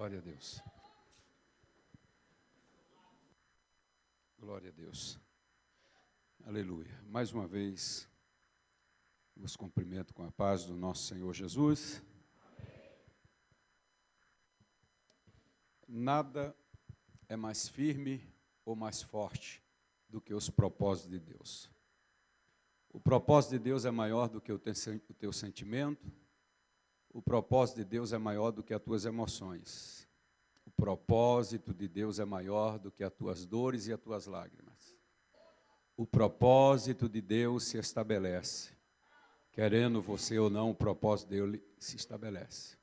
Glória a Deus. Glória a Deus. Aleluia. Mais uma vez, vos cumprimento com a paz do nosso Senhor Jesus. Nada é mais firme ou mais forte do que os propósitos de Deus. O propósito de Deus é maior do que o teu sentimento. O propósito de Deus é maior do que as tuas emoções. O propósito de Deus é maior do que as tuas dores e as tuas lágrimas. O propósito de Deus se estabelece. Querendo você ou não, o propósito dele se estabelece.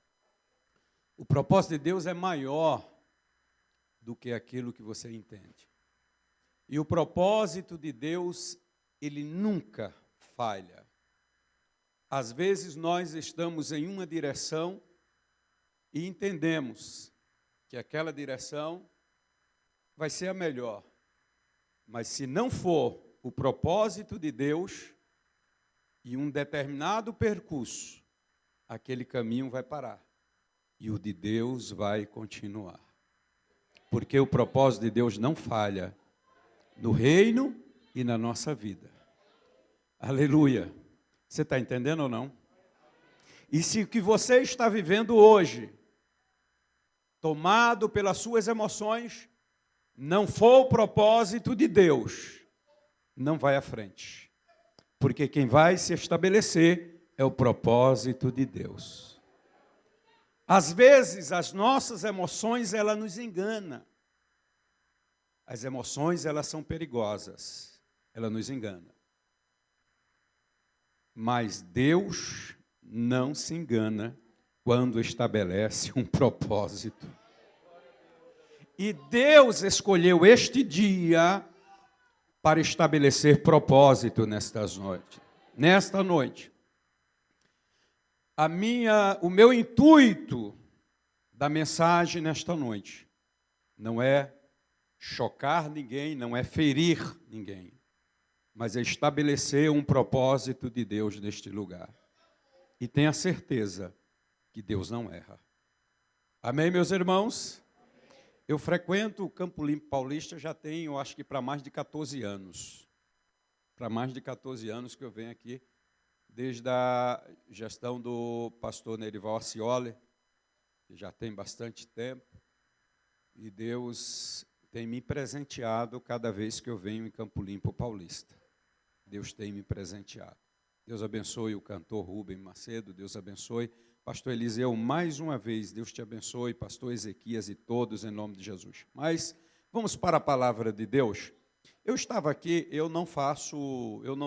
O propósito de Deus é maior do que aquilo que você entende. E o propósito de Deus, ele nunca falha. Às vezes nós estamos em uma direção e entendemos que aquela direção vai ser a melhor. Mas se não for o propósito de Deus e um determinado percurso, aquele caminho vai parar. E o de Deus vai continuar. Porque o propósito de Deus não falha no reino e na nossa vida. Aleluia. Você está entendendo ou não? E se o que você está vivendo hoje, tomado pelas suas emoções, não for o propósito de Deus, não vai à frente. Porque quem vai se estabelecer é o propósito de Deus. Às vezes, as nossas emoções, elas nos enganam. As emoções, elas são perigosas. Elas nos enganam. Mas Deus não se engana quando estabelece um propósito. E Deus escolheu este dia para estabelecer propósito nesta noite. O meu intuito da mensagem nesta noite não é chocar ninguém, não é ferir ninguém, mas é estabelecer um propósito de Deus neste lugar. E tenha certeza que Deus não erra. Amém, meus irmãos? Eu frequento o Campo Limpo Paulista já tenho, acho que para mais de 14 anos. Para mais de 14 anos que eu venho aqui, desde a gestão do pastor Nerival Arcioli, que já tem bastante tempo, e Deus tem me presenteado cada vez que eu venho em Campo Limpo Paulista. Deus tem me presenteado. Deus abençoe o cantor Rubem Macedo, Deus abençoe. Pastor Eliseu, mais uma vez, Deus te abençoe, pastor Ezequias e todos, em nome de Jesus. Mas vamos para a palavra de Deus. Eu estava aqui, eu não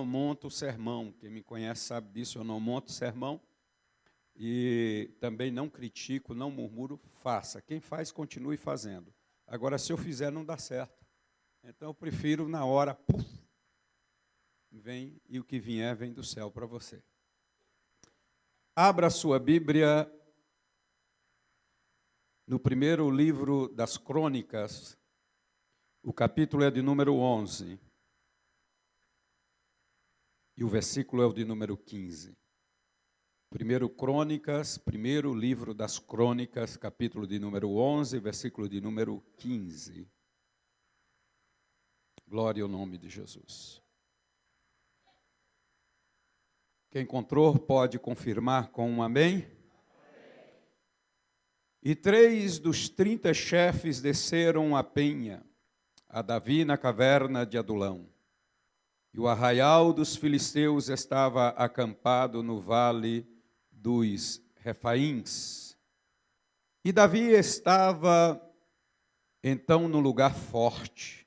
monto sermão. Quem me conhece sabe disso, eu não monto sermão. E também não critico, não murmuro, faça. Quem faz, continue fazendo. Agora, se eu fizer, não dá certo. Então, eu prefiro, na hora, vem, e o que vier, vem do céu para você. Abra a sua Bíblia no primeiro livro das Crônicas, o capítulo é de número 11, e o versículo é o de número 15. Primeiro livro das Crônicas, capítulo de número 11, versículo de número 15. Glória ao nome de Jesus. Quem encontrou pode confirmar com um amém? E 3 dos 30 chefes desceram a penha, a Davi na caverna de Adulão. E o arraial dos filisteus estava acampado no vale dos Refaíns. E Davi estava então no lugar forte.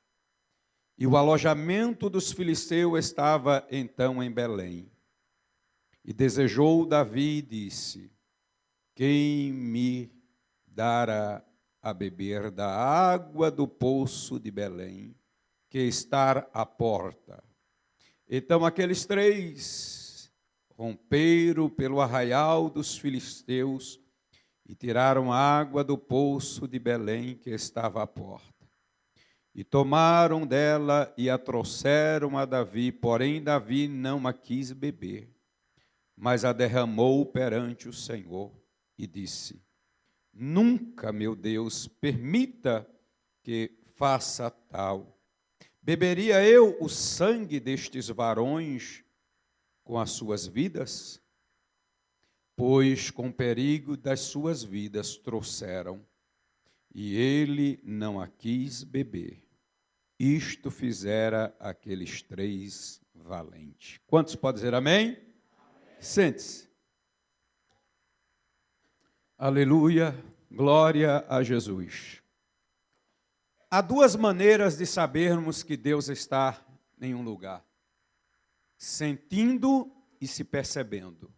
E o alojamento dos filisteus estava então em Belém. E desejou Davi e disse: quem me dará a beber da água do poço de Belém, que está à porta? Então aqueles 3 romperam pelo arraial dos filisteus e tiraram água do poço de Belém, que estava à porta. E tomaram dela e a trouxeram a Davi, porém Davi não a quis beber, mas a derramou perante o Senhor e disse: Nunca, meu Deus, permita que faça tal. Beberia eu o sangue destes varões com as suas vidas? Pois com perigo das suas vidas trouxeram, e ele não a quis beber. Isto fizera aqueles 3 valentes. Quantos podem dizer amém? Amém. Sente-se. Aleluia, glória a Jesus. Há 2 maneiras de sabermos que Deus está em um lugar: sentindo e se percebendo.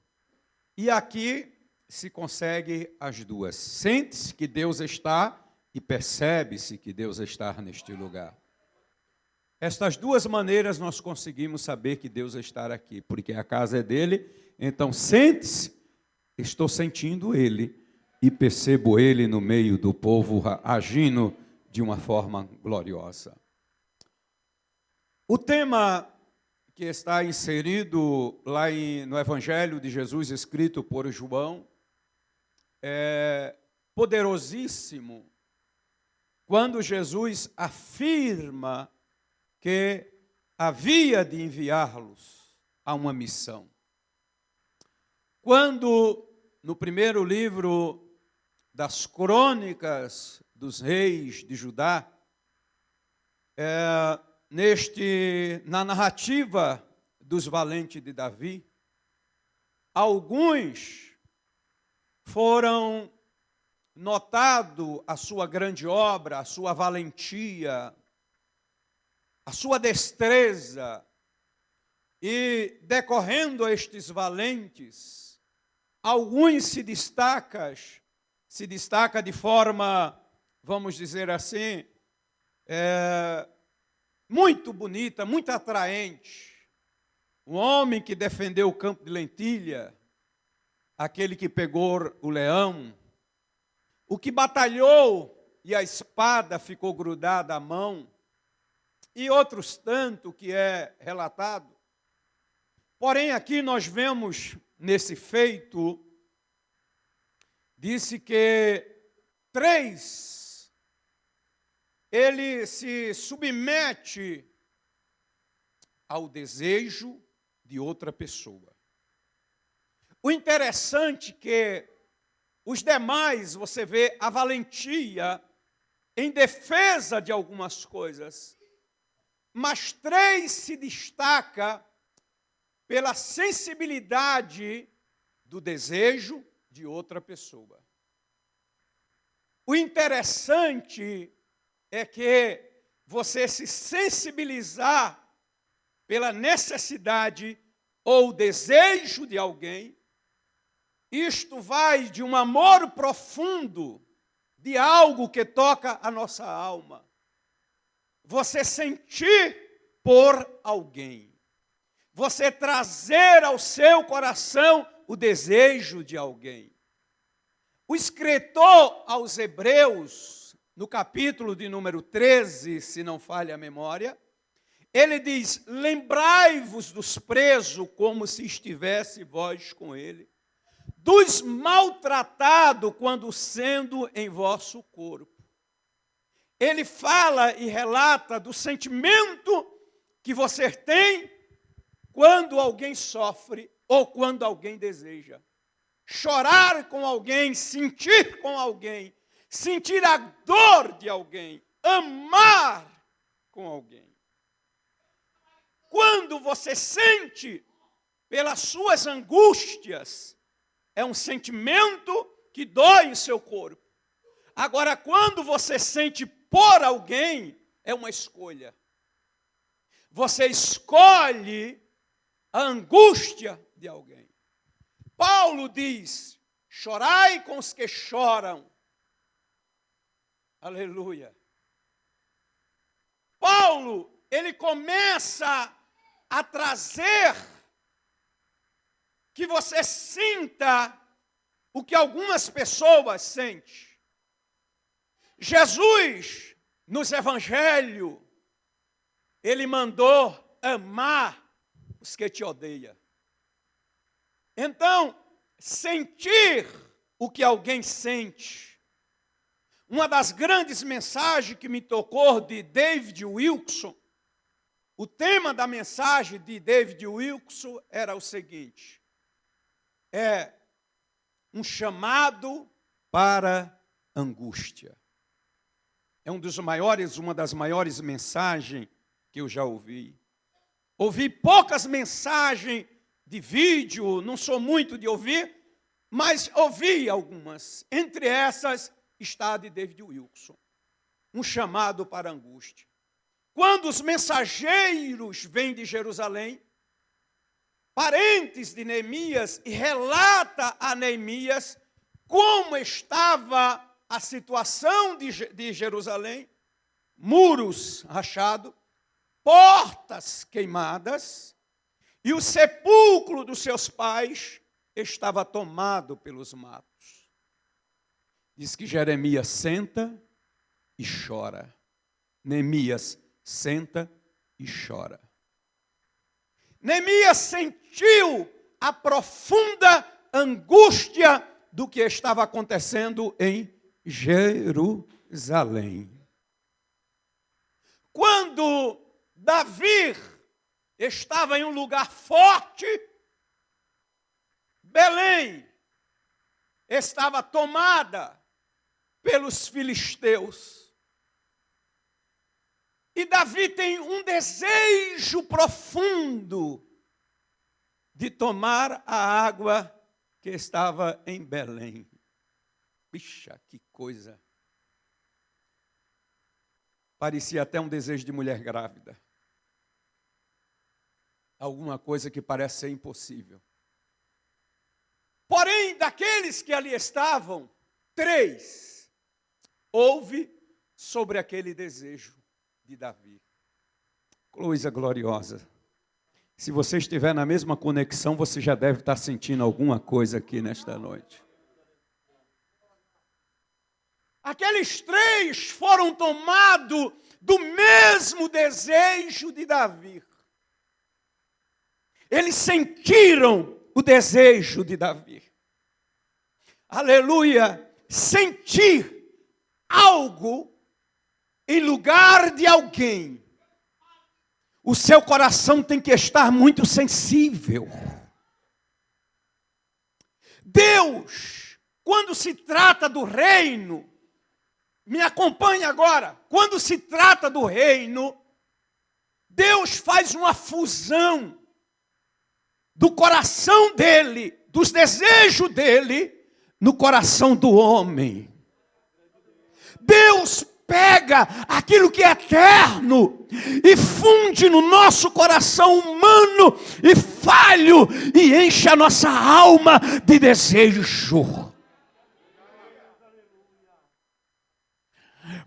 E aqui se consegue as 2. Sente-se que Deus está e percebe-se que Deus está neste lugar. Estas 2 maneiras nós conseguimos saber que Deus está aqui, porque a casa é dele. Então sente-se, estou sentindo ele e percebo ele no meio do povo agindo de uma forma gloriosa. O tema que está inserido lá no Evangelho de Jesus, escrito por João, é poderosíssimo, quando Jesus afirma que havia de enviá-los a uma missão. Quando, no primeiro livro das Crônicas dos Reis de Judá, na narrativa dos valentes de Davi, alguns foram notado a sua grande obra, a sua valentia, a sua destreza, e decorrendo estes valentes, alguns se destaca de forma, vamos dizer assim, muito bonita, muito atraente. Um homem que defendeu o campo de lentilha, aquele que pegou o leão, o que batalhou e a espada ficou grudada à mão, e outros tanto que é relatado. Porém, aqui nós vemos nesse feito, disse que 3, ele se submete ao desejo de outra pessoa. O interessante é que os demais, você vê a valentia em defesa de algumas coisas, mas 3 se destaca pela sensibilidade do desejo de outra pessoa. O interessante é que você se sensibilizar pela necessidade ou desejo de alguém, isto vai de um amor profundo de algo que toca a nossa alma. Você sentir por alguém. Você trazer ao seu coração o desejo de alguém. O escritor aos Hebreus, no capítulo de número 13, se não falha a memória, ele diz: lembrai-vos dos presos como se estivesse vós com ele, dos maltratados quando sendo em vosso corpo. Ele fala e relata do sentimento que você tem quando alguém sofre ou quando alguém deseja. Chorar com alguém, sentir com alguém, sentir a dor de alguém, amar com alguém. Quando você sente pelas suas angústias, é um sentimento que dói o seu corpo. Agora, quando você sente por alguém, é uma escolha. Você escolhe a angústia de alguém. Paulo diz: chorai com os que choram. Aleluia. Paulo, ele começa a trazer que você sinta o que algumas pessoas sentem. Jesus, nos evangelhos, ele mandou amar os que te odeiam. Então, sentir o que alguém sente uma das grandes mensagens que me tocou de David Wilkerson, o tema da mensagem de David Wilkerson era o seguinte: é um chamado para angústia. É uma das maiores mensagens que eu já ouvi. Ouvi poucas mensagens de vídeo, não sou muito de ouvir, mas ouvi algumas. Entre essas está a de David Wilkerson, um chamado para angústia. Quando os mensageiros vêm de Jerusalém, parentes de Neemias, e relata a Neemias como estava a situação de Jerusalém, muros rachados, portas queimadas, e o sepulcro dos seus pais estava tomado pelos matos. Diz que Jeremias senta e chora. Neemias senta e chora. Neemias sentiu a profunda angústia do que estava acontecendo em Jerusalém. Quando Davi estava em um lugar forte, Belém estava tomada pelos filisteus. E Davi tem um desejo profundo de tomar a água que estava em Belém. Pixa, que coisa. Parecia até um desejo de mulher grávida. Alguma coisa que parece ser impossível. Porém, daqueles que ali estavam, 3 houve sobre aquele desejo de Davi. Coisa gloriosa. Se você estiver na mesma conexão, você já deve estar sentindo alguma coisa aqui nesta noite. Aqueles 3 foram tomados do mesmo desejo de Davi. Eles sentiram o desejo de Davi. Aleluia! Sentir algo em lugar de alguém. O seu coração tem que estar muito sensível. Deus, quando se trata do reino, me acompanhe agora, quando se trata do reino, Deus faz uma fusão do coração dele, dos desejos dele, no coração do homem. Deus pega aquilo que é eterno e funde no nosso coração humano e falho e enche a nossa alma de desejo.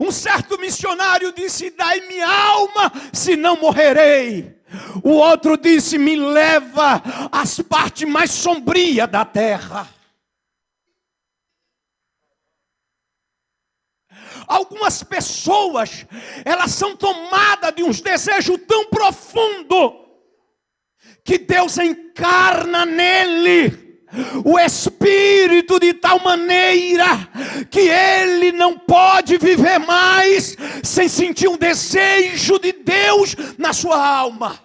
Um certo missionário disse: dai minha alma, senão morrerei. O outro disse: me leva às partes mais sombrias da terra. Algumas pessoas, elas são tomadas de uns desejos tão profundos, que Deus encarna nele o Espírito de tal maneira que ele não pode viver mais sem sentir um desejo de Deus na sua alma.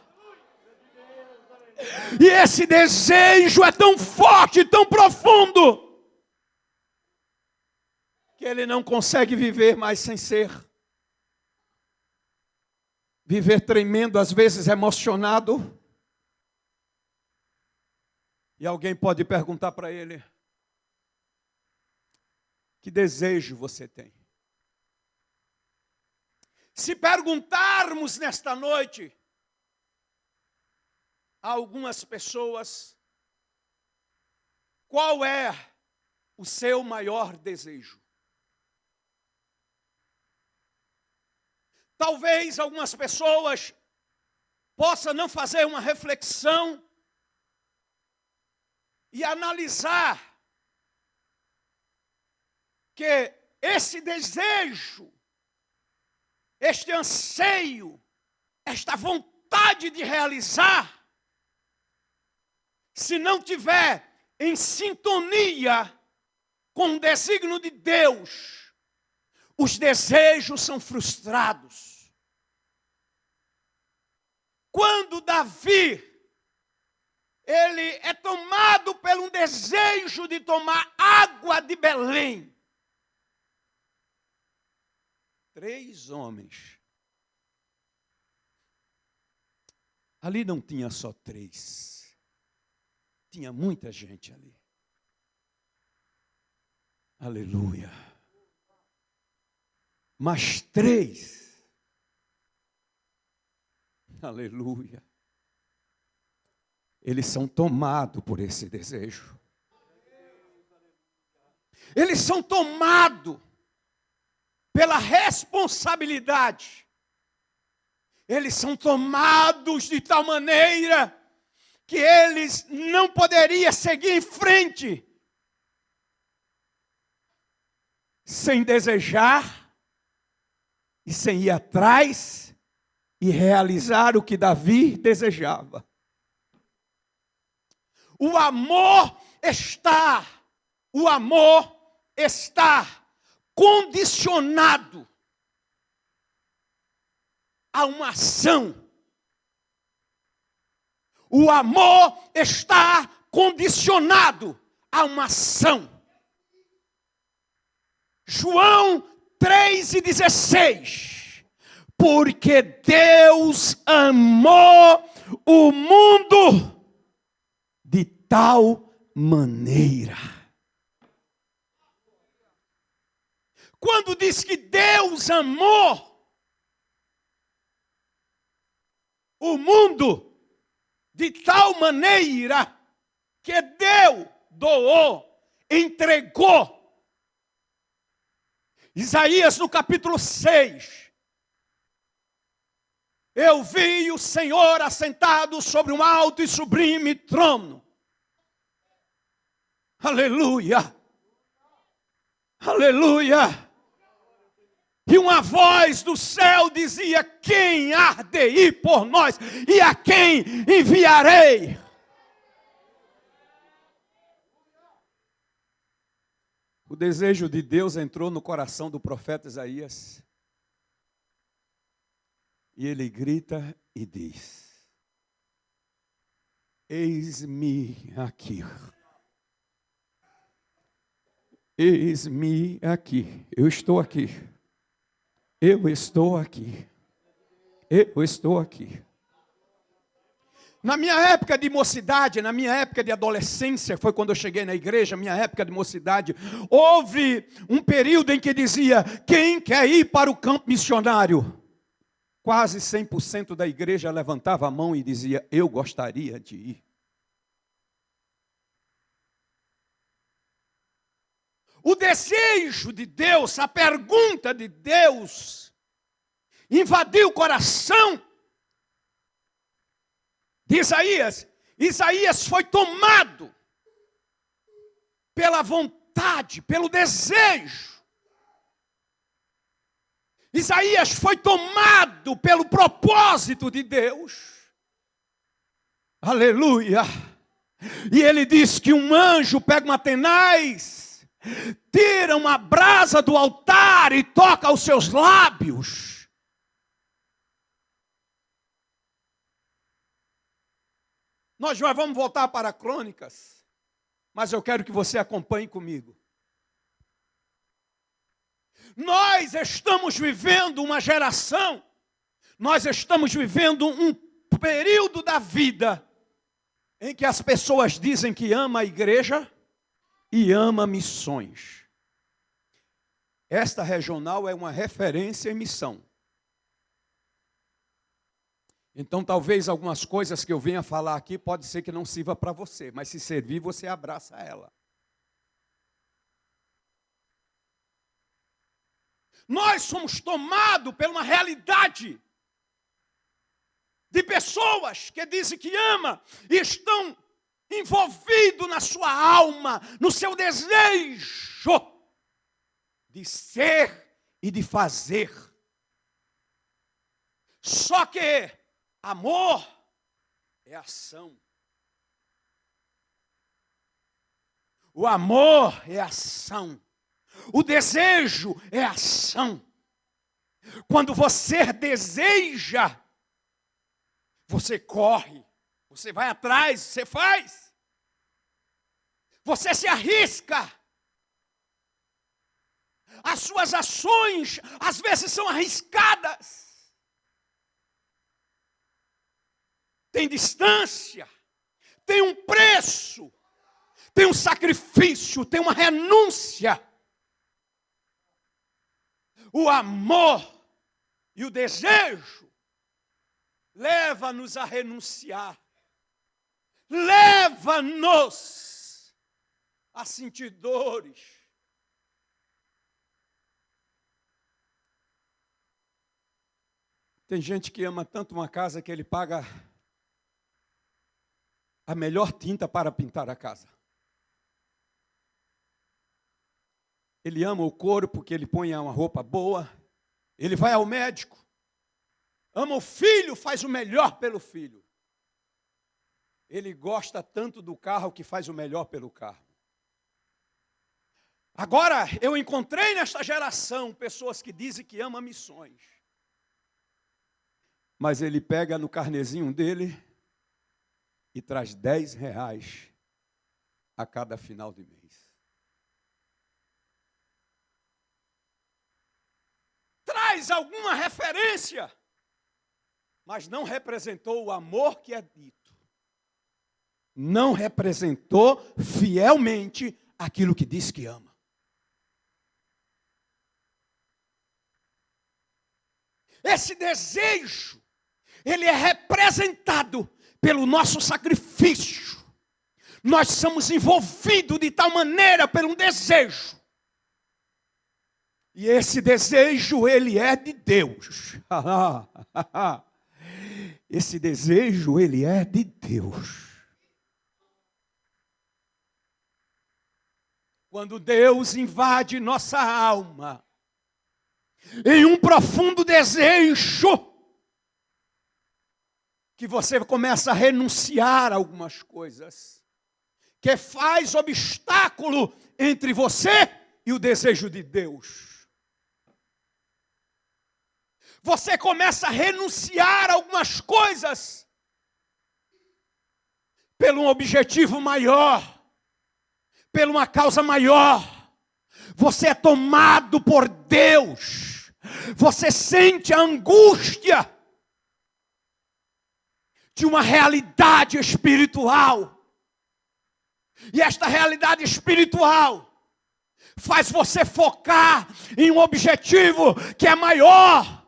E esse desejo é tão forte, tão profundo, que ele não consegue viver mais sem ser. Viver tremendo, às vezes emocionado. E alguém pode perguntar para ele: que desejo você tem? Se perguntarmos nesta noite a algumas pessoas qual é o seu maior desejo, talvez algumas pessoas possam não fazer uma reflexão e analisar que esse desejo, este anseio, esta vontade de realizar, se não tiver em sintonia com o desígnio de Deus, os desejos são frustrados. Quando Davi, ele é tomado pelo desejo de tomar água de Belém, 3 homens. Ali não tinha só 3. Tinha muita gente ali. Aleluia. Mas 3. Aleluia. Eles são tomados por esse desejo. Eles são tomados pela responsabilidade. Eles são tomados de tal maneira que eles não poderiam seguir em frente sem desejar e sem ir atrás e realizar o que Davi desejava. O amor está condicionado a uma ação. O amor está condicionado a uma ação. João 3,16. Porque Deus amou o mundo de tal maneira. Quando diz que Deus amou o mundo de tal maneira que deu, doou, entregou. Isaías no capítulo 6. Eu vi o Senhor assentado sobre um alto e sublime trono. Aleluia. Aleluia. E uma voz do céu dizia: quem há de ir por nós? E a quem enviarei? O desejo de Deus entrou no coração do profeta Isaías. E ele grita e diz: eis-me aqui. Eis-me aqui. Eu estou aqui. Eu estou aqui. Eu estou aqui. Na minha época de mocidade, na minha época de adolescência, foi quando eu cheguei na igreja, minha época de mocidade, houve um período em que dizia: quem quer ir para o campo missionário? Quase 100% da igreja levantava a mão e dizia: eu gostaria de ir. O desejo de Deus, a pergunta de Deus, invadiu o coração de Isaías. Isaías foi tomado pela vontade, pelo desejo. Isaías foi tomado pelo propósito de Deus. Aleluia. E ele diz que um anjo pega uma tenaz, tira uma brasa do altar e toca aos seus lábios. Nós já vamos voltar para Crônicas, mas eu quero que você acompanhe comigo. Nós estamos vivendo uma geração, nós estamos vivendo um período da vida em que as pessoas dizem que ama a igreja e ama missões. Esta regional é uma referência em missão. Então, talvez algumas coisas que eu venha falar aqui, pode ser que não sirva para você, mas se servir, você abraça ela. Nós somos tomados por uma realidade de pessoas que dizem que ama e estão envolvidos na sua alma, no seu desejo de ser e de fazer. Só que amor é ação. O amor é ação. O desejo é ação. Quando você deseja, você corre, você vai atrás, você faz. Você se arrisca. As suas ações, às vezes, são arriscadas. Tem distância, tem um preço, tem um sacrifício, tem uma renúncia. O amor e o desejo leva-nos a renunciar. Leva-nos a sentir dores. Tem gente que ama tanto uma casa que ele paga a melhor tinta para pintar a casa. Ele ama o corpo porque ele põe uma roupa boa. Ele vai ao médico. Ama o filho, faz o melhor pelo filho. Ele gosta tanto do carro que faz o melhor pelo carro. Agora, eu encontrei nesta geração pessoas que dizem que amam missões. Mas ele pega no carnezinho dele e traz R$10 a cada final de mês. Traz alguma referência, mas não representou o amor que é dito. Não representou fielmente aquilo que diz que ama. Esse desejo, ele é representado pelo nosso sacrifício. Nós somos envolvidos de tal maneira pelo desejo. E esse desejo, ele é de Deus. Esse desejo, ele é de Deus. Quando Deus invade nossa alma, em um profundo desejo, que você começa a renunciar a algumas coisas, que faz obstáculo entre você e o desejo de Deus. Você começa a renunciar a algumas coisas, pelo um objetivo maior, por uma causa maior. Você é tomado por Deus. Você sente a angústia de uma realidade espiritual. E esta realidade espiritual faz você focar em um objetivo que é maior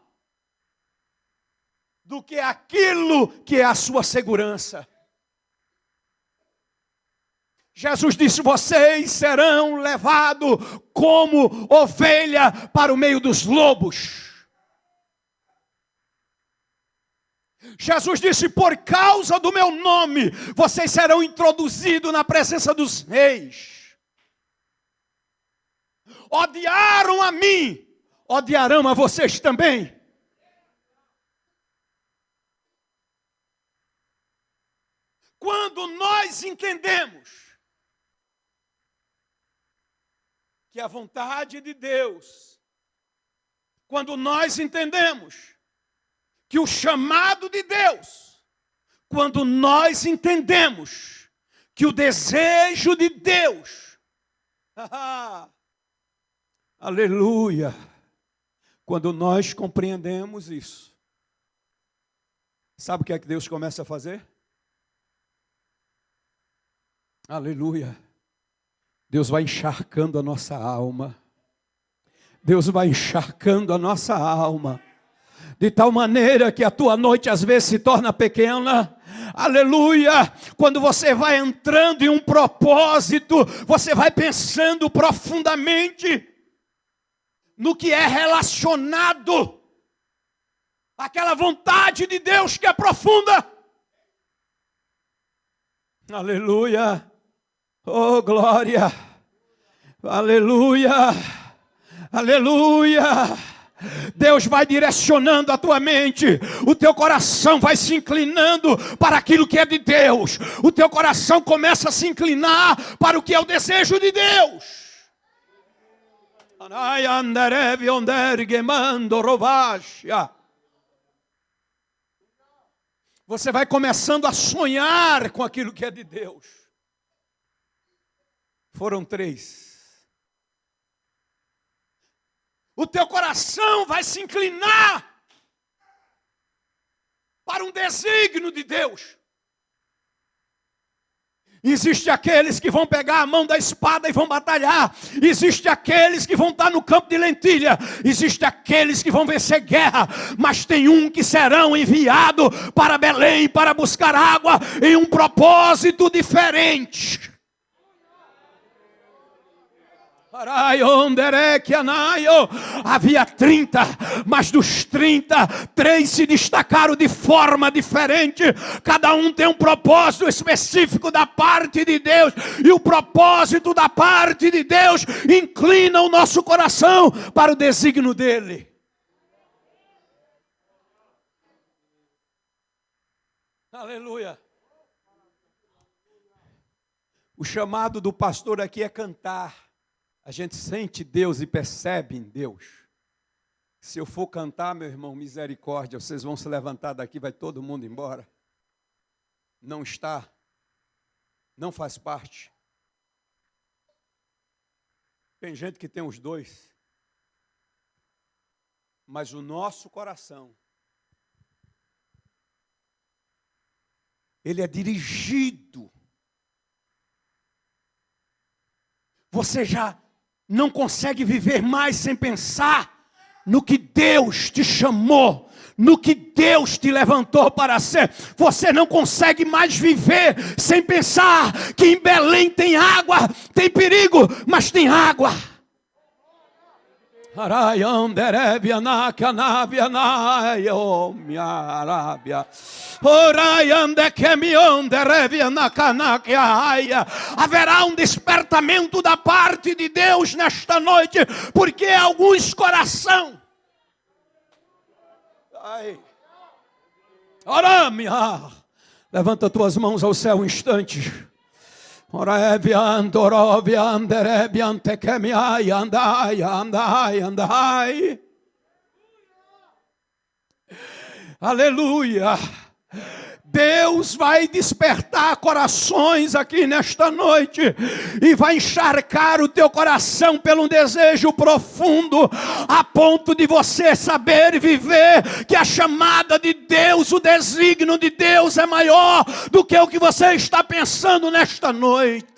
do que aquilo que é a sua segurança. Jesus disse: vocês serão levados como ovelha para o meio dos lobos. Jesus disse: por causa do meu nome, vocês serão introduzidos na presença dos reis. Odiaram a mim, odiarão a vocês também. Quando nós entendemos que a vontade de Deus, quando nós entendemos que o chamado de Deus, quando nós entendemos que o desejo de Deus, aleluia, quando nós compreendemos isso, sabe o que é que Deus começa a fazer? Aleluia. Deus vai encharcando a nossa alma. Deus vai encharcando a nossa alma. De tal maneira que a tua noite às vezes se torna pequena. Aleluia. Quando você vai entrando em um propósito, você vai pensando profundamente no que é relacionado àquela vontade de Deus que é profunda. Aleluia. Oh, glória, aleluia, aleluia. Deus vai direcionando a tua mente, o teu coração vai se inclinando para aquilo que é de Deus, o teu coração começa a se inclinar para o que é o desejo de Deus. Você vai começando a sonhar com aquilo que é de Deus. Foram 3. O teu coração vai se inclinar para um desígnio de Deus. Existem aqueles que vão pegar a mão da espada e vão batalhar. Existem aqueles que vão estar no campo de lentilha. Existem aqueles que vão vencer guerra. Mas tem um que serão enviados para Belém para buscar água em um propósito diferente. Havia 30, mas dos 30, 3 se destacaram de forma diferente. Cada um tem um propósito específico da parte de Deus. E o propósito da parte de Deus inclina o nosso coração para o desígnio dele. Aleluia. O chamado do pastor aqui é cantar. A gente sente Deus e percebe em Deus. Se eu for cantar, meu irmão, misericórdia, vocês vão se levantar daqui, vai todo mundo embora. Não está, não faz parte. Tem gente que tem os dois. Mas o nosso coração, ele é dirigido. Você já não consegue viver mais sem pensar no que Deus te chamou, no que Deus te levantou para ser. Você não consegue mais viver sem pensar que em Belém tem água, tem perigo, mas tem água. Haverá um despertamento da parte de Deus nesta noite, porque alguns coração. Levanta tuas mãos ao céu um instante. Aleluia. Deus vai despertar corações aqui nesta noite e vai encharcar o teu coração pelo desejo profundo, a ponto de você saber viver que a chamada de Deus, o desígnio de Deus é maior do que o que você está pensando nesta noite.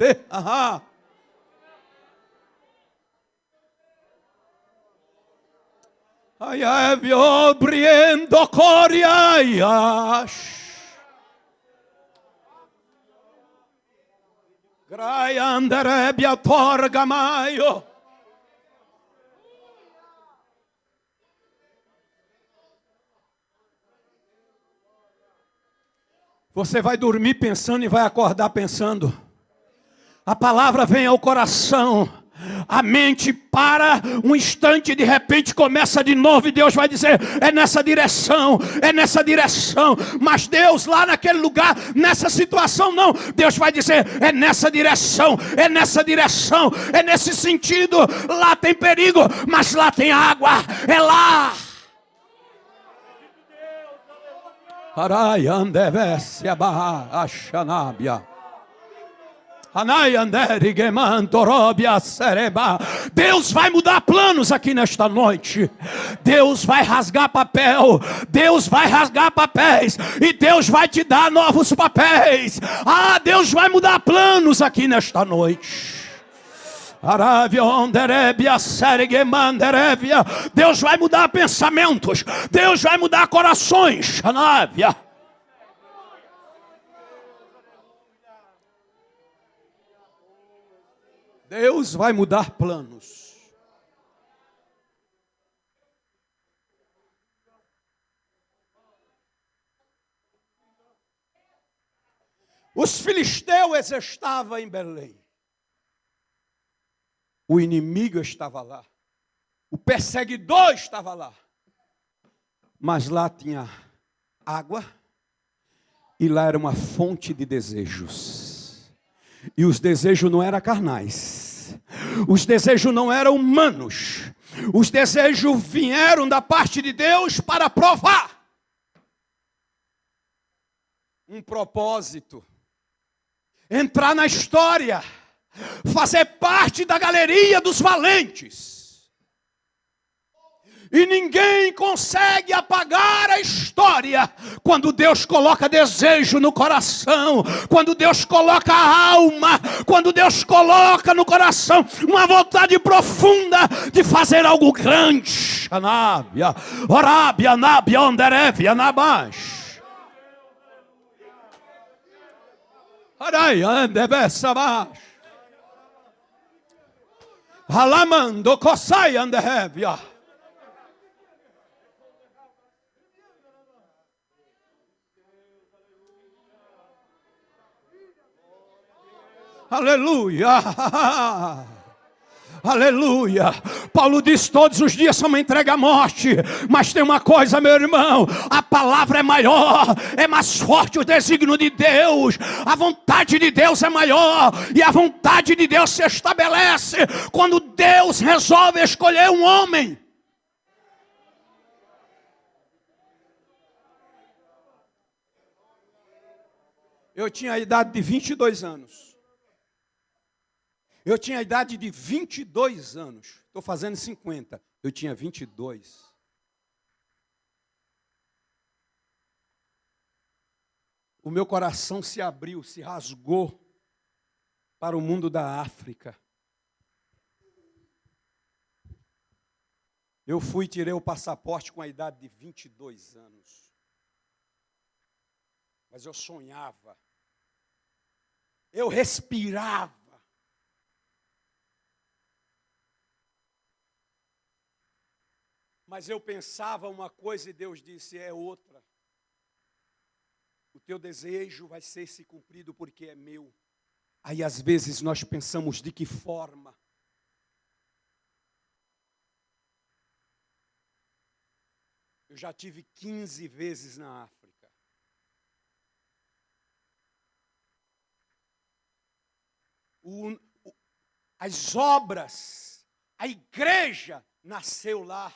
Você vai dormir pensando e vai acordar pensando. A palavra vem ao coração. A mente para um instante, de repente começa de novo e Deus vai dizer, é nessa direção, é nessa direção. Mas Deus lá naquele lugar, nessa situação não. Deus vai dizer, é nessa direção, é nessa direção, é nesse sentido. Lá tem perigo, mas lá tem água, é lá. Deus vai mudar planos aqui nesta noite. Deus vai rasgar papel. Deus vai rasgar papéis. E Deus vai te dar novos papéis. Deus vai mudar planos aqui nesta noite. Deus vai mudar pensamentos. Deus vai mudar corações. Deus vai mudar planos. Os filisteus estavam em Belém. O inimigo estava lá. O perseguidor estava lá. Mas lá tinha água. E lá era uma fonte de desejos. E os desejos não eram carnais. Os desejos não eram humanos. Os desejos vieram da parte de Deus para provar um propósito. Entrar na história. Fazer parte da galeria dos valentes. E ninguém consegue apagar a história quando Deus coloca desejo no coração, quando Deus coloca a alma, quando Deus coloca no coração uma vontade profunda de fazer algo grande. Anábia, Orábia, Anábia, Onderévia, Nabash. Arai, Andebessa, Bash. Alamando, Kosai, Andehevia. Aleluia, aleluia. Paulo diz: todos os dias são uma entrega à morte. Mas tem uma coisa, meu irmão: a palavra é maior, é mais forte o desígnio de Deus. A vontade de Deus é maior. E a vontade de Deus se estabelece quando Deus resolve escolher um homem. Eu tinha a idade de 22 anos. Eu tinha a idade de 22 anos. Estou fazendo 50. Eu tinha 22. O meu coração se abriu, se rasgou para o mundo da África. Eu fui e tirei o passaporte com a idade de 22 anos. Mas eu sonhava. Eu respirava. Mas eu pensava uma coisa e Deus disse: é outra. O teu desejo vai ser se cumprido porque é meu. Aí às vezes nós pensamos: de que forma? Eu já tive 15 vezes na África. As obras, a igreja nasceu lá.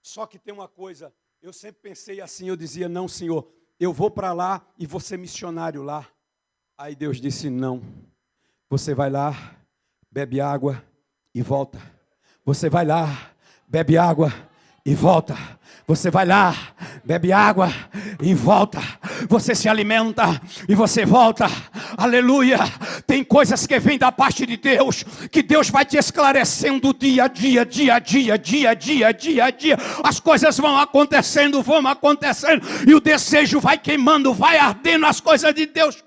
Só que tem uma coisa, eu sempre pensei assim, eu dizia: não, Senhor, eu vou para lá e vou ser missionário lá. Aí Deus disse: não, você vai lá, bebe água e volta. Você vai lá, bebe água e volta. Você vai lá, bebe água e volta. Você se alimenta e você volta. Aleluia. Tem coisas que vêm da parte de Deus, que Deus vai te esclarecendo dia a dia, dia a dia, dia a dia, dia a dia. As coisas vão acontecendo, e o desejo vai queimando, vai ardendo as coisas de Deus.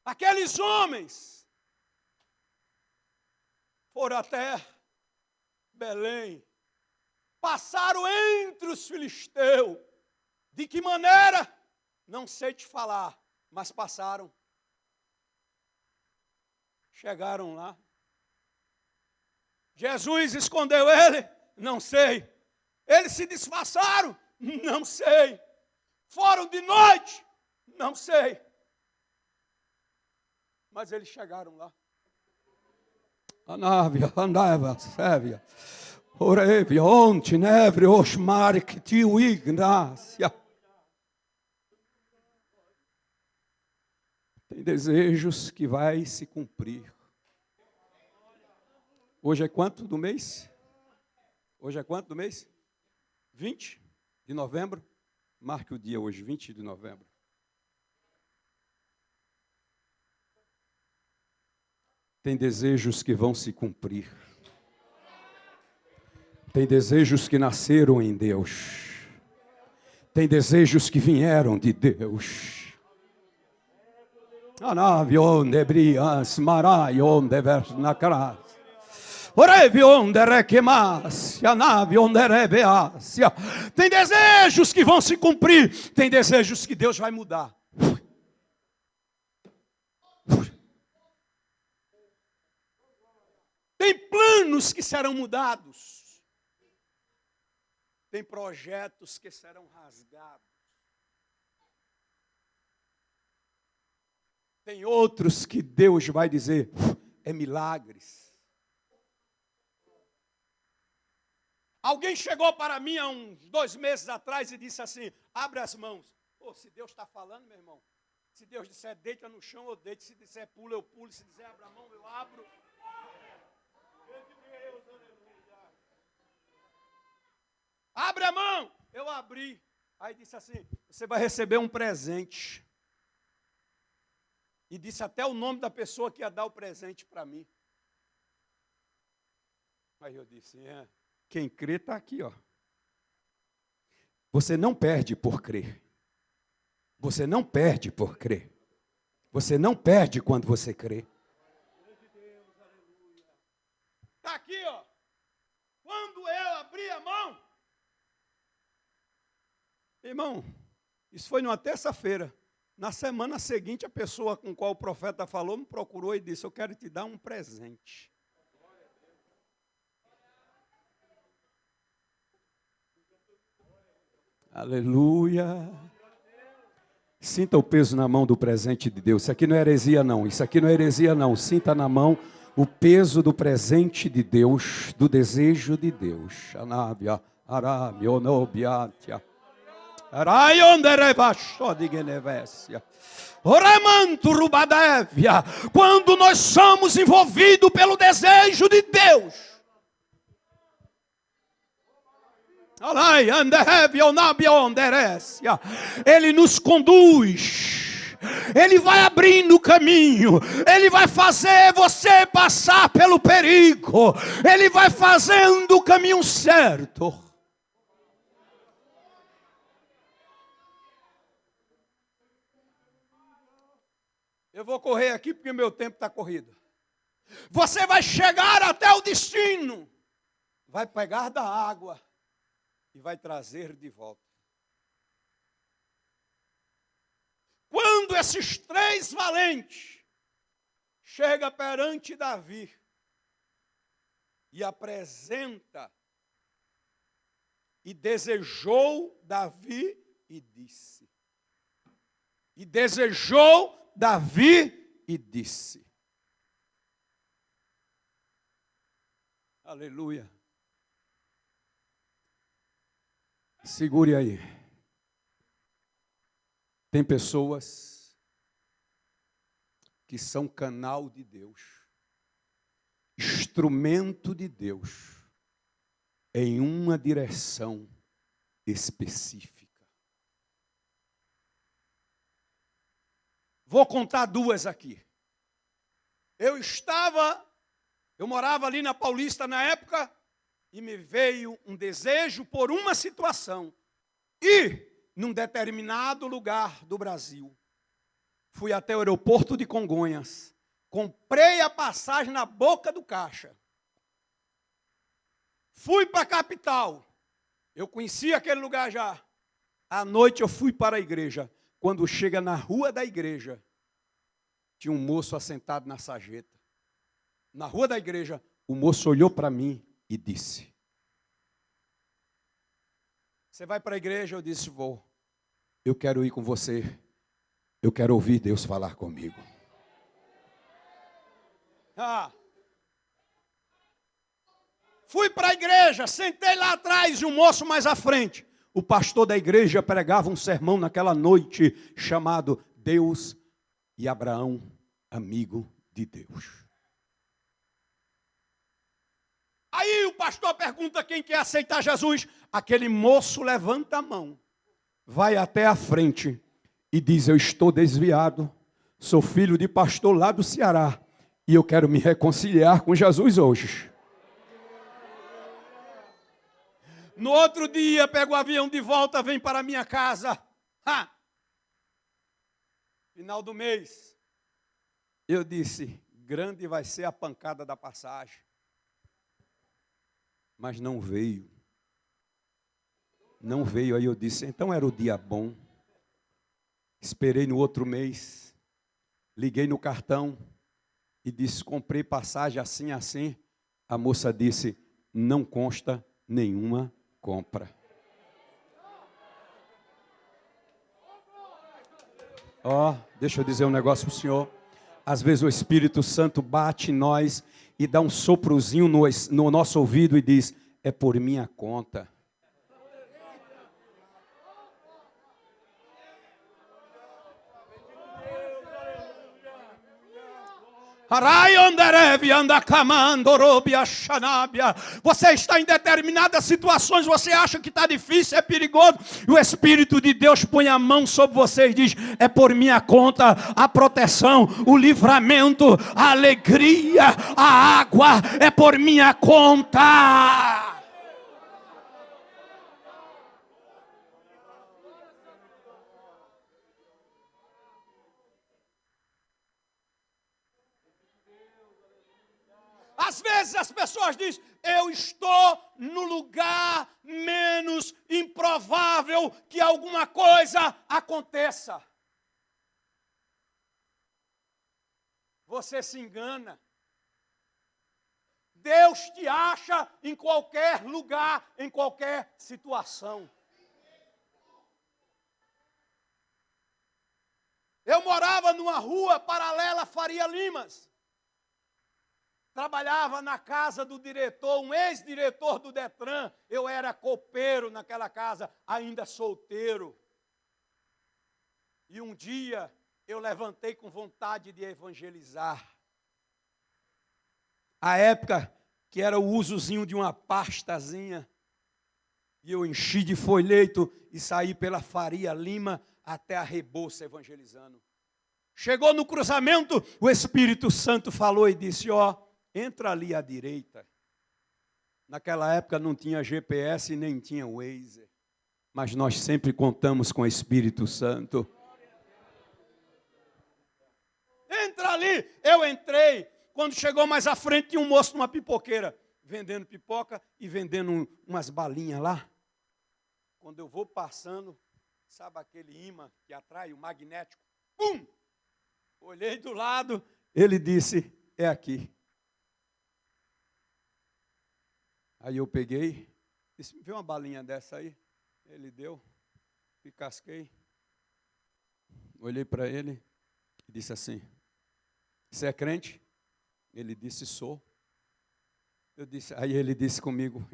Aqueles homens foram até Belém, passaram entre os filisteus. De que maneira? Não sei te falar, mas passaram. Chegaram lá. Jesus escondeu ele? Não sei. Eles se disfarçaram? Não sei. Foram de noite? Não sei. Mas eles chegaram lá. Anávia, andava, sévia. Orevia, onte, nevre, osmare, que tio ignácia. Tem desejos que vai se cumprir. Hoje é quanto do mês? Hoje é quanto do mês? 20 de novembro. Marque o dia hoje, 20 de novembro. Tem desejos que vão se cumprir. Tem desejos que nasceram em Deus. Tem desejos que vieram de Deus. Anavion de brias, marayon de vernacras. Orevion de requemas, anavion de reveácia. Tem desejos que vão se cumprir. Tem desejos que Deus vai mudar. Tem Tem planos que serão mudados. Tem projetos que serão rasgados. Tem outros que Deus vai dizer, é milagres. Alguém chegou para mim há uns 2 meses atrás e disse assim, abre as mãos. Pô, se Deus está falando, meu irmão, se Deus disser deita no chão, eu deito. Se disser pula, eu pulo. Se disser abra a mão, eu abro. Abre a mão, eu abri. Aí disse assim, você vai receber um presente. E disse até o nome da pessoa que ia dar o presente para mim. Aí eu disse, quem crê está aqui, ó. Você não perde por crer. Você não perde por crer. Você não perde quando você crê. Está aqui, ó. Quando eu abri a mão. Irmão, isso foi numa terça-feira. Na semana seguinte, a pessoa com qual o profeta falou me procurou e disse, eu quero te dar um presente. Aleluia. Sinta o peso na mão do presente de Deus. Isso aqui não é heresia, não. Isso aqui não é heresia, não. Sinta na mão o peso do presente de Deus, do desejo de Deus. Anábia, arábia, onobiatia. Quando nós somos envolvidos pelo desejo de Deus, Ele nos conduz, Ele vai abrindo o caminho, Ele vai fazer você passar pelo perigo, Ele vai fazendo o caminho certo. Eu vou correr aqui porque meu tempo está corrido. Você vai chegar até o destino, vai pegar da água e vai trazer de volta. Quando esses 3 valentes chegam perante Davi e apresenta, e desejou Davi e disse. E desejou Davi e disse. Aleluia. Segure aí. Tem pessoas que são canal de Deus, instrumento de Deus, em uma direção específica. Vou contar 2 aqui. Eu morava ali na Paulista na época, e me veio um desejo por uma situação. E, num determinado lugar do Brasil, fui até o aeroporto de Congonhas, comprei a passagem na boca do caixa. Fui para a capital. Eu conhecia aquele lugar já. À noite eu fui para a igreja. Quando chega na rua da igreja, tinha um moço assentado na sarjeta. Na rua da igreja, o moço olhou para mim e disse, você vai para a igreja? Eu disse, vou. Eu quero ir com você. Eu quero ouvir Deus falar comigo. Fui para a igreja, sentei lá atrás e um moço mais à frente. O pastor da igreja pregava um sermão naquela noite chamado Deus e Abraão, amigo de Deus. Aí o pastor pergunta quem quer aceitar Jesus. Aquele moço levanta a mão, vai até a frente e diz, eu estou desviado, sou filho de pastor lá do Ceará e eu quero me reconciliar com Jesus hoje. No outro dia, pego o avião de volta, vem para a minha casa. Final do mês, eu disse, grande vai ser a pancada da passagem. Mas não veio. Não veio, aí eu disse, então era o dia bom. Esperei no outro mês, liguei no cartão e disse, comprei passagem assim, assim. A moça disse, não consta nenhuma compra. Deixa eu dizer um negócio para o senhor. Às vezes o Espírito Santo bate em nós e dá um soprozinho no nosso ouvido e diz, é por minha conta. Você está em determinadas situações, você acha que está difícil, é perigoso, e o Espírito de Deus põe a mão sobre você e diz, é por minha conta a proteção, o livramento, a alegria, a água, é por minha conta. Às vezes as pessoas dizem, eu estou no lugar menos improvável que alguma coisa aconteça. Você se engana. Deus te acha em qualquer lugar, em qualquer situação. Eu morava numa rua paralela a Faria Limas. Trabalhava na casa do diretor, um ex-diretor do Detran. Eu era copeiro naquela casa, ainda solteiro. E um dia eu levantei com vontade de evangelizar. A época que era o usozinho de uma pastazinha. E eu enchi de folheto e saí pela Faria Lima até a Rebouça evangelizando. Chegou no cruzamento, o Espírito Santo falou e disse, entra ali à direita. Naquela época não tinha GPS e nem tinha Waze. Mas nós sempre contamos com o Espírito Santo. Entra ali. Eu entrei. Quando chegou mais à frente, tinha um moço numa pipoqueira, vendendo pipoca e vendendo umas balinhas lá. Quando eu vou passando, sabe aquele imã que atrai, o magnético? Pum! Olhei do lado, ele disse, é aqui. Aí eu peguei, disse, vê uma balinha dessa aí. Ele deu, me casquei. Olhei para ele e disse assim, você é crente? Ele disse, sou. Aí ele disse comigo,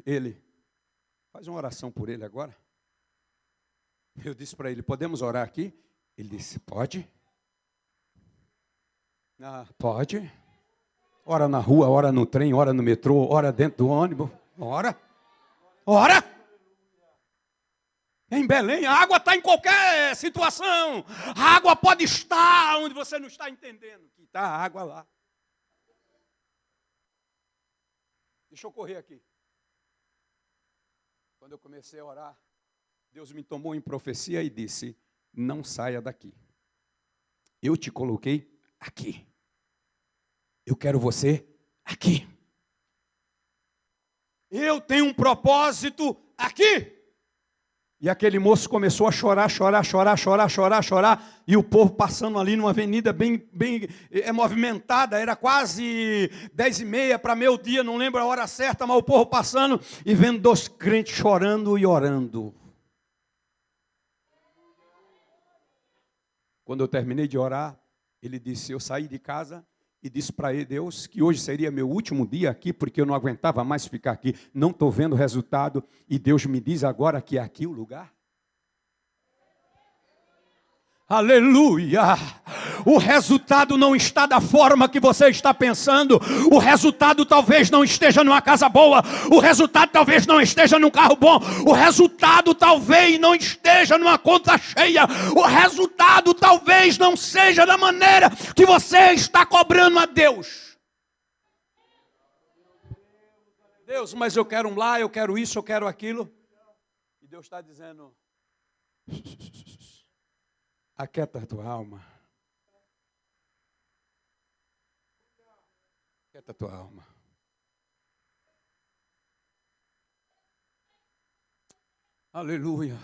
faz uma oração por ele agora. Eu disse para ele, podemos orar aqui? Ele disse, pode. Pode. Ora na rua, ora no trem, ora no metrô, ora dentro do ônibus. Ora. Em Belém, a água está em qualquer situação. A água pode estar onde você não está entendendo. Que está a água lá. Deixa eu correr aqui. Quando eu comecei a orar, Deus me tomou em profecia e disse, não saia daqui. Eu te coloquei aqui. Eu quero você aqui. Eu tenho um propósito aqui. E aquele moço começou a chorar. E o povo passando ali numa avenida bem movimentada. Era quase 10h30 para meio dia, não lembro a hora certa, mas o povo passando e vendo 2 crentes chorando e orando. Quando eu terminei de orar, ele disse, eu saí de casa e disse para Deus que hoje seria meu último dia aqui, porque eu não aguentava mais ficar aqui, não estou vendo o resultado, e Deus me diz agora que é aqui o lugar. Aleluia! O resultado não está da forma que você está pensando. O resultado talvez não esteja numa casa boa. O resultado talvez não esteja num carro bom. O resultado talvez não esteja numa conta cheia. O resultado talvez não seja da maneira que você está cobrando a Deus. Deus, mas eu quero um lá, eu quero isso, eu quero aquilo. E Deus está dizendo... Aquieta a tua alma. Aquieta a tua alma. Aleluia.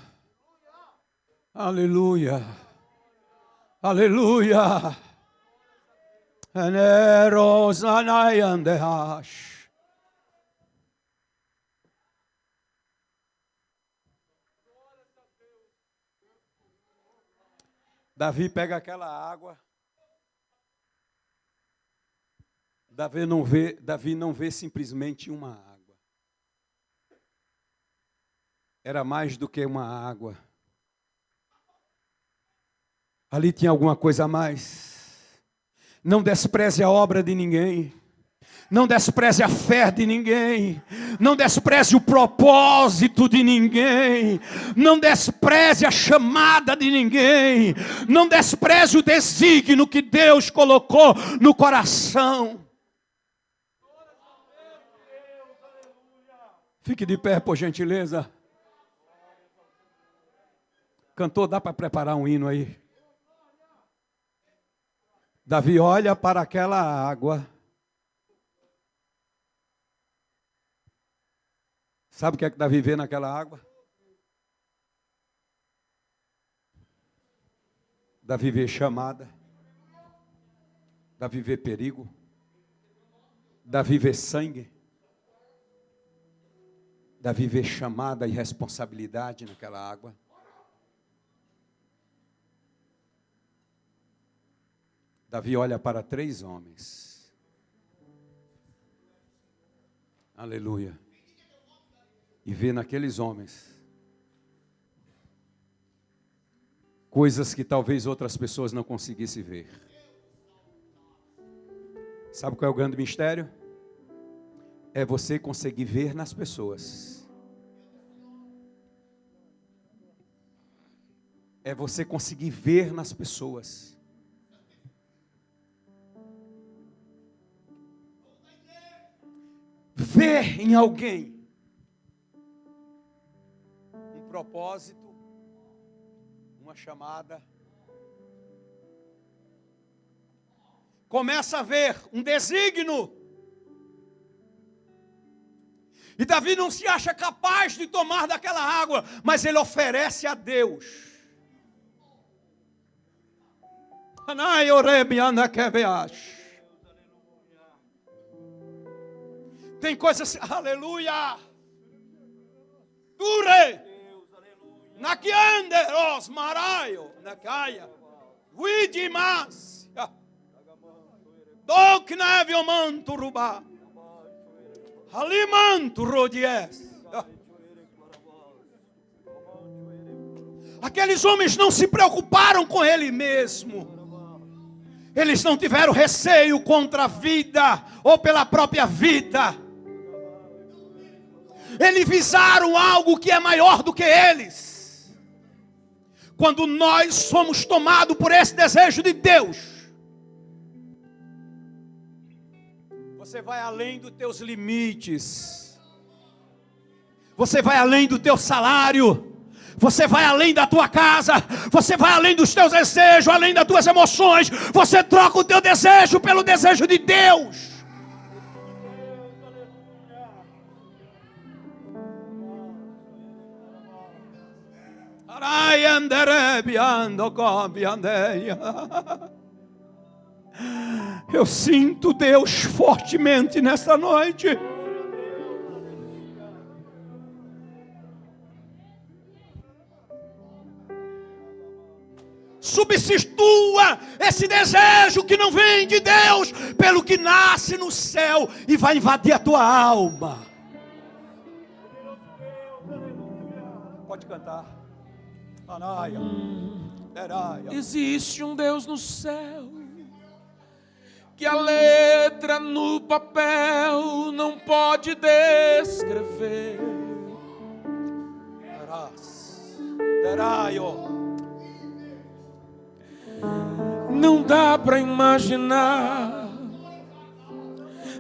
Aleluia. Aleluia. Davi pega aquela água. Davi não vê simplesmente uma água. Era mais do que uma água. Ali tinha alguma coisa a mais. Não despreze a obra de ninguém. Não despreze a fé de ninguém. Não despreze o propósito de ninguém. Não despreze a chamada de ninguém. Não despreze o desígnio que Deus colocou no coração. Fique de pé, por gentileza. Cantor, dá para preparar um hino aí? Davi olha para aquela água. Sabe o que é que Davi vê naquela água? Davi vê chamada. Davi vê perigo. Davi vê sangue. Davi vê chamada e responsabilidade naquela água. Davi olha para 3 homens. Aleluia. E vê naqueles homens coisas que talvez outras pessoas não conseguissem ver. Sabe qual é o grande mistério? É você conseguir ver nas pessoas. É você conseguir ver nas pessoas. Ver em alguém um propósito, uma chamada. Começa a ver um desígnio. E Davi não se acha capaz de tomar daquela água, mas ele oferece a Deus. Tem coisas, aleluia. Dure. Naquiande os maraio, nacaia. Uidimas. Doknevio manto ruba. Alimanto rodies. Aqueles homens não se preocuparam com ele mesmo. Eles não tiveram receio contra a vida ou pela própria vida. Eles visaram algo que é maior do que eles. Quando nós somos tomados por esse desejo de Deus, você vai além dos teus limites. Você vai além do teu salário. Você vai além da tua casa. Você vai além dos teus desejos, além das tuas emoções. Você troca o teu desejo pelo desejo de Deus. Eu sinto Deus fortemente nesta noite. Substitua esse desejo que não vem de Deus pelo que nasce no céu e vai invadir a tua alma. Pode cantar. Existe um Deus no céu que a letra no papel não pode descrever. Não dá para imaginar,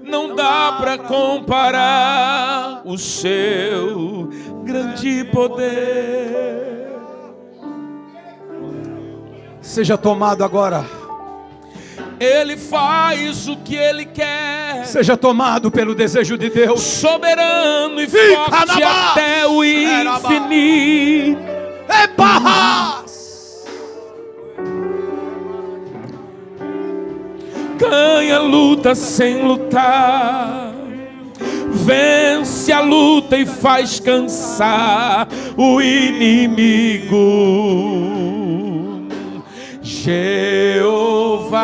não dá para comparar o seu grande poder. Seja tomado agora. Ele faz o que Ele quer. Seja tomado pelo desejo de Deus. Soberano e forte até o infinito. Ganha luta sem lutar. Vence a luta e faz cansar o inimigo. Jeová,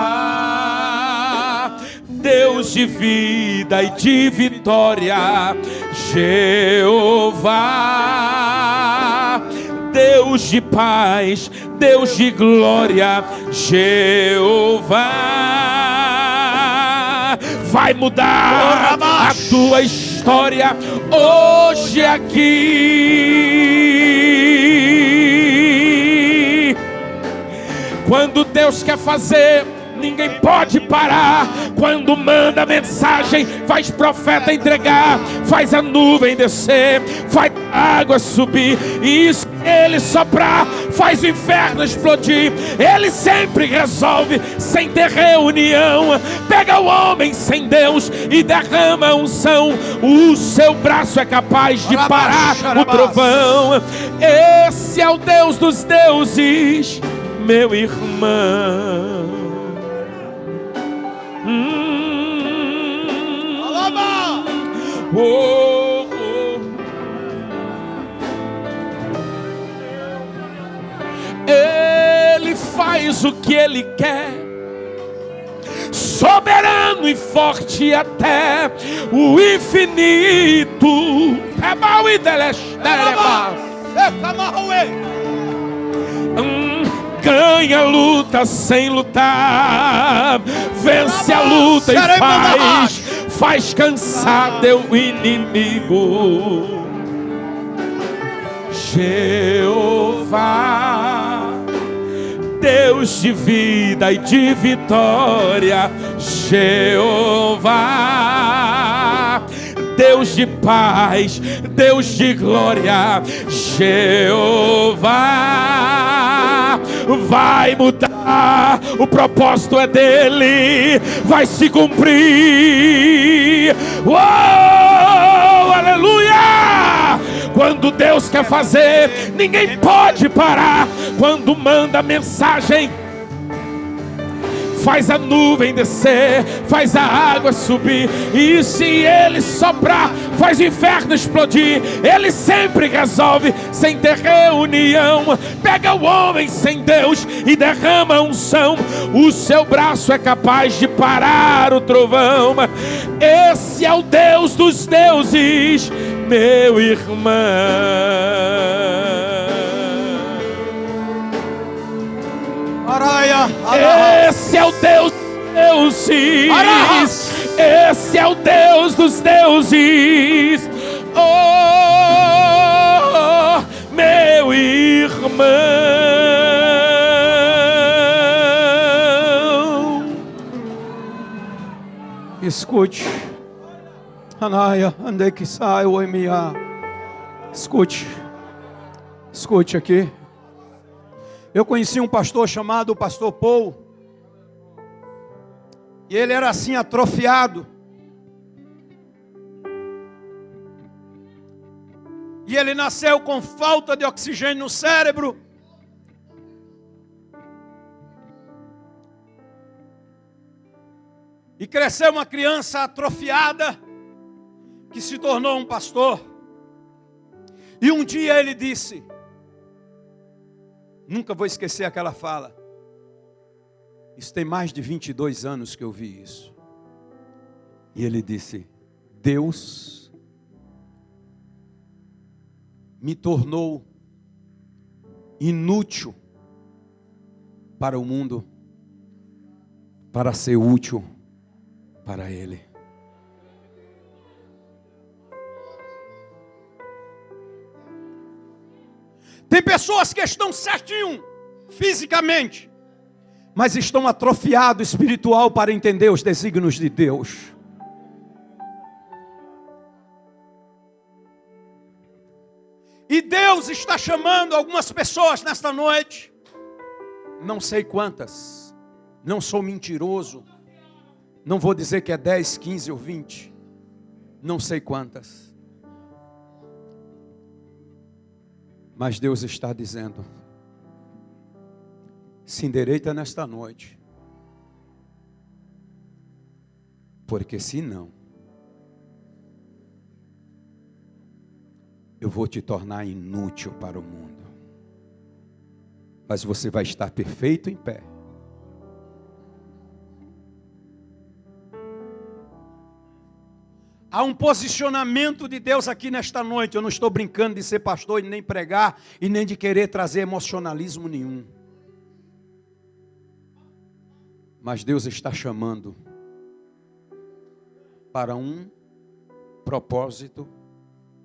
Deus de vida e de vitória. Jeová, Deus de paz, Deus de glória. Jeová, vai mudar a tua história hoje aqui. Quando Deus quer fazer, ninguém pode parar. Quando manda mensagem, faz profeta entregar, faz a nuvem descer, faz a água subir, e se ele soprar, faz o inferno explodir. Ele sempre resolve sem ter reunião. Pega o homem sem Deus e derrama unção. O seu braço é capaz de parar o trovão. Esse é o Deus dos deuses, meu irmão. Oh, oh. Ele faz o que ele quer, soberano e forte até o infinito. Ganha a luta sem lutar, vence a luta e faz cansar teu inimigo. Jeová, Deus de vida e de vitória. Jeová, Deus de paz, Deus de glória. Jeová, vai mudar, o propósito é dele, vai se cumprir. Oh, aleluia! Quando Deus quer fazer, ninguém pode parar. Quando manda mensagem, faz a nuvem descer, faz a água subir, e se ele soprar, faz o inferno explodir. Ele sempre resolve sem ter reunião. Pega o homem sem Deus e derrama unção. O seu braço é capaz de parar o trovão. Esse é o Deus dos deuses, meu irmão. Esse é o Deus dos deuses. Esse é o Deus dos deuses. Oh, meu irmão. Escute. Anaia, ande que sai o emia. Escute. Escute aqui. Eu conheci um pastor chamado Pastor Paul. E ele era assim atrofiado. E ele nasceu com falta de oxigênio no cérebro. E cresceu uma criança atrofiada que se tornou um pastor. E um dia ele disse, nunca vou esquecer aquela fala. Isso tem mais de 22 anos que eu vi isso. E ele disse, Deus me tornou inútil para o mundo, para ser útil para Ele. Tem pessoas que estão certinho fisicamente, mas estão atrofiados espiritual para entender os desígnios de Deus. E Deus está chamando algumas pessoas nesta noite, não sei quantas, não sou mentiroso, não vou dizer que é 10, 15 ou 20, não sei quantas. Mas Deus está dizendo, se endireita nesta noite, porque senão, eu vou te tornar inútil para o mundo. Mas você vai estar perfeito em pé, Há um posicionamento de Deus aqui nesta noite. Eu não estou brincando de ser pastor e nem pregar e nem de querer trazer emocionalismo nenhum. Mas Deus está chamando para um propósito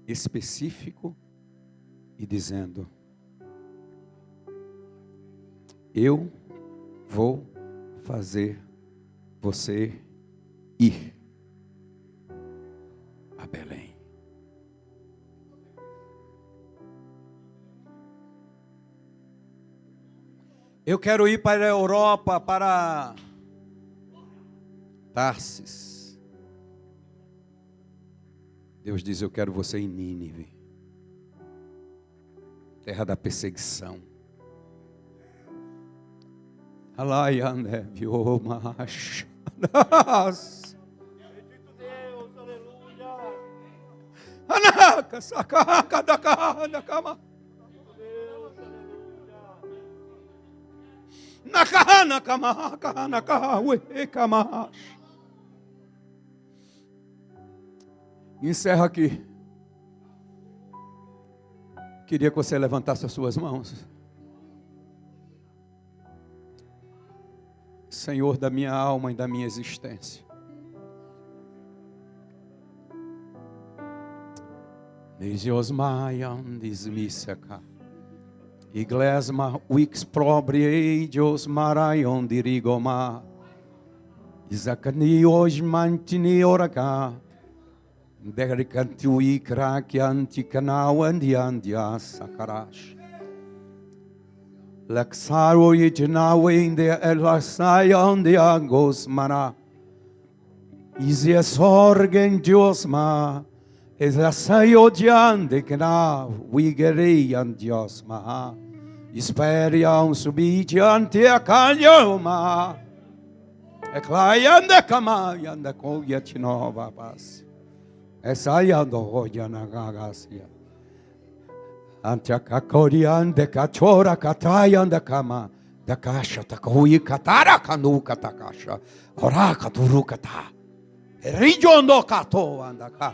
específico e dizendo: eu vou fazer você ir a Belém. Eu quero ir para a Europa, para Tarsis. Deus diz: eu quero você em Nínive, terra da perseguição. Alaiane viomash. Anaka sakaka dakana kama. Nakana kama kana kawe kama. Encerra aqui. Queria que você levantasse as suas mãos. Senhor da minha alma e da minha existência. Nesiosmaian dismisaka. Iglesma wix probrieios maraion dirigoma. Isakani osmantini oraka. Derikantui krakianti kanauandiandia sakarash. Laxaro yitnawe de elasayon de agosmana. Izia sorgen diosma. Elasayo diande kna wigerian diosma. Esperiam subidiante a calhoma. Eclaianda camayanda coyatinova paz. Esayando hoyana gagasia. Antiacacoriande cachora catayanda cama. Da caixa takoi catara canuca takasha. Oraca turucata. Rigiondo cato andaka.